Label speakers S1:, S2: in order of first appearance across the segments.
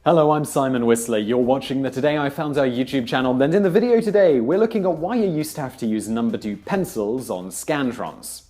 S1: Hello, I'm Simon Whistler. You're watching the Today I Found Our YouTube channel, and in the video today, we're looking at why you used to have to use number 2 pencils on Scantrons.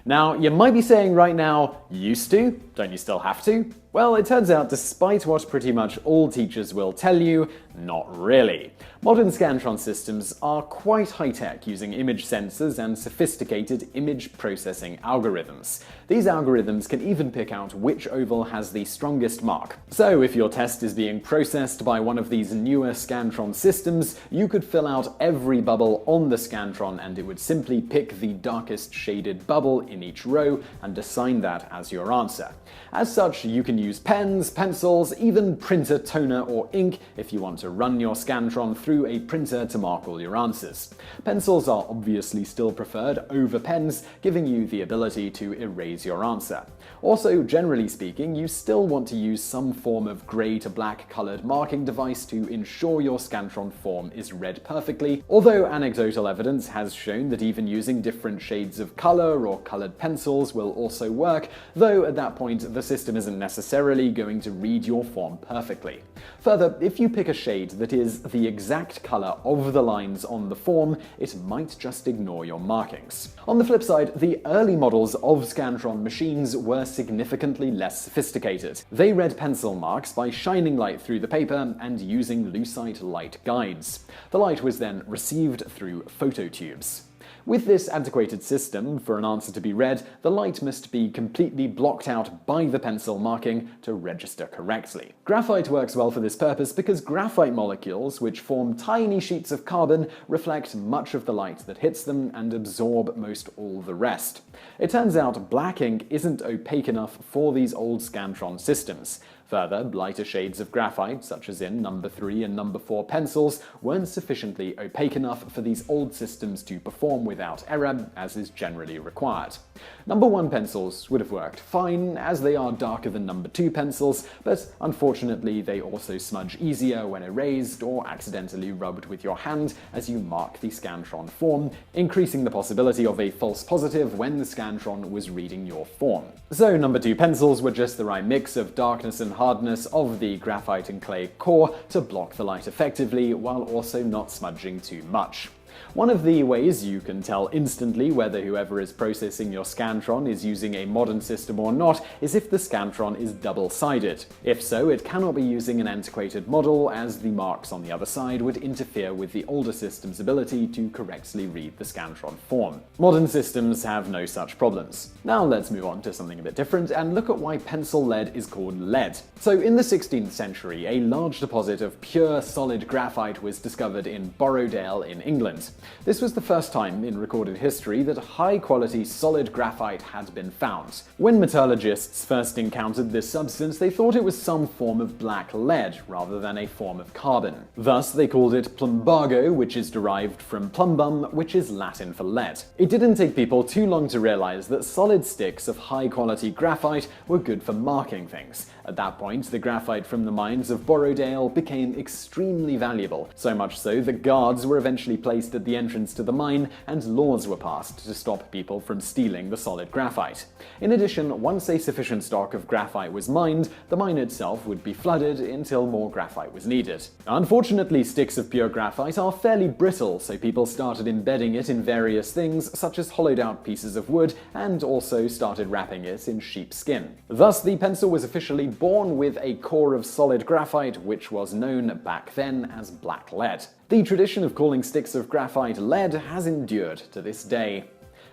S1: Now, you might be saying right now, used to? Don't you still have to? Well, it turns out, despite what pretty much all teachers will tell you, not really. Modern Scantron systems are quite high-tech, using image sensors and sophisticated image processing algorithms. These algorithms can even pick out which oval has the strongest mark. So if your test is being processed by one of these newer Scantron systems, you could fill out every bubble on the Scantron and it would simply pick the darkest shaded bubble in each row and assign that as your answer. As such, you can use pens, pencils, even printer toner or ink if you want to run your Scantron through a printer to mark all your answers. Pencils are obviously still preferred over pens, giving you the ability to erase your answer. Also, generally speaking, you still want to use some form of grey to black coloured marking device to ensure your Scantron form is read perfectly, although anecdotal evidence has shown that even using different shades of colour or coloured pencils will also work, though at that point the system isn't necessarily going to read your form perfectly. Further, if you pick a shade that is the exact colour of the lines on the form, it might just ignore your markings. On the flip side, the early models of Scantron machines were significantly less sophisticated. They read pencil marks by shining light through the paper and using lucite light guides. The light was then received through phototubes. With this antiquated system, for an answer to be read, the light must be completely blocked out by the pencil marking to register correctly. Graphite works well for this purpose because graphite molecules, which form tiny sheets of carbon, reflect much of the light that hits them and absorb most all the rest. It turns out black ink isn't opaque enough for these old Scantron systems. Further, lighter shades of graphite, such as in number 3 and number 4 pencils, weren't sufficiently opaque enough for these old systems to perform without error, as is generally required. Number 1 pencils would have worked fine, as they are darker than number 2 pencils, but unfortunately they also smudge easier when erased or accidentally rubbed with your hand as you mark the Scantron form, increasing the possibility of a false positive when the Scantron was reading your form. So number 2 pencils were just the right mix of darkness and hardness of the graphite and clay core to block the light effectively while also not smudging too much. One of the ways you can tell instantly whether whoever is processing your Scantron is using a modern system or not is if the Scantron is double-sided. If so, it cannot be using an antiquated model, as the marks on the other side would interfere with the older system's ability to correctly read the Scantron form. Modern systems have no such problems. Now let's move on to something a bit different and look at why pencil lead is called lead. So in the 16th century, a large deposit of pure solid graphite was discovered in Borrowdale in England. This was the first time in recorded history that high-quality solid graphite had been found. When metallurgists first encountered this substance, they thought it was some form of black lead rather than a form of carbon. Thus, they called it plumbago, which is derived from plumbum, which is Latin for lead. It didn't take people too long to realize that solid sticks of high-quality graphite were good for marking things. At that point, the graphite from the mines of Borrowdale became extremely valuable, so much so that guards were eventually placed at the entrance to the mine, and laws were passed to stop people from stealing the solid graphite. In addition, once a sufficient stock of graphite was mined, the mine itself would be flooded until more graphite was needed. Unfortunately, sticks of pure graphite are fairly brittle, so people started embedding it in various things, such as hollowed out pieces of wood, and also started wrapping it in sheepskin. Thus, the pencil was officially born with a core of solid graphite, which was known back then as black lead. The tradition of calling sticks of graphite lead has endured to this day.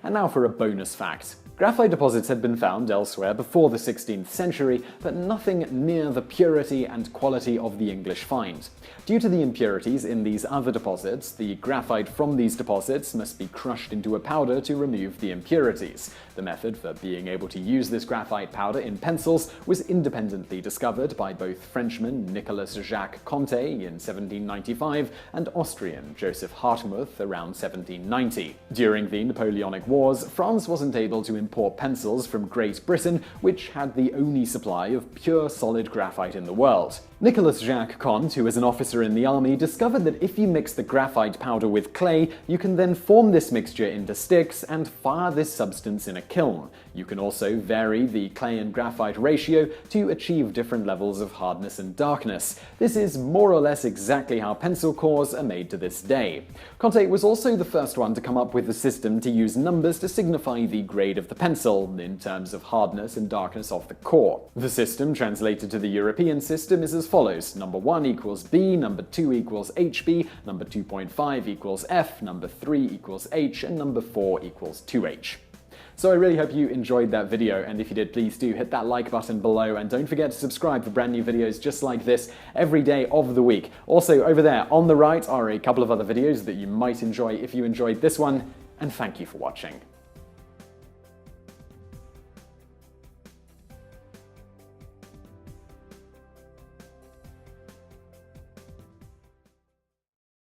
S1: And now for a bonus fact. Graphite deposits had been found elsewhere before the 16th century, but nothing near the purity and quality of the English find. Due to the impurities in these other deposits, the graphite from these deposits must be crushed into a powder to remove the impurities. The method for being able to use this graphite powder in pencils was independently discovered by both Frenchman Nicolas Jacques Conté in 1795 and Austrian Joseph Hartmuth around 1790. During the Napoleonic Wars, France wasn't able to import pencils from Great Britain, which had the only supply of pure solid graphite in the world. Nicolas Jacques Comte, who was an officer in the army, discovered that if you mix the graphite powder with clay, you can then form this mixture into sticks and fire this substance in a kiln. You can also vary the clay and graphite ratio to achieve different levels of hardness and darkness. This is more or less exactly how pencil cores are made to this day. Comte was also the first one to come up with a system to use numbers to signify the grade of the pencil, in terms of hardness and darkness of the core. The system, translated to the European system, is as follows. Number 1 equals B, number 2 equals HB, number 2.5 equals F, number 3 equals H, and number 4 equals 2H. So I really hope you enjoyed that video, and if you did, please do hit that like button below, and don't forget to subscribe for brand new videos just like this every day of the week. Also, over there on the right are a couple of other videos that you might enjoy if you enjoyed this one, and thank you for watching.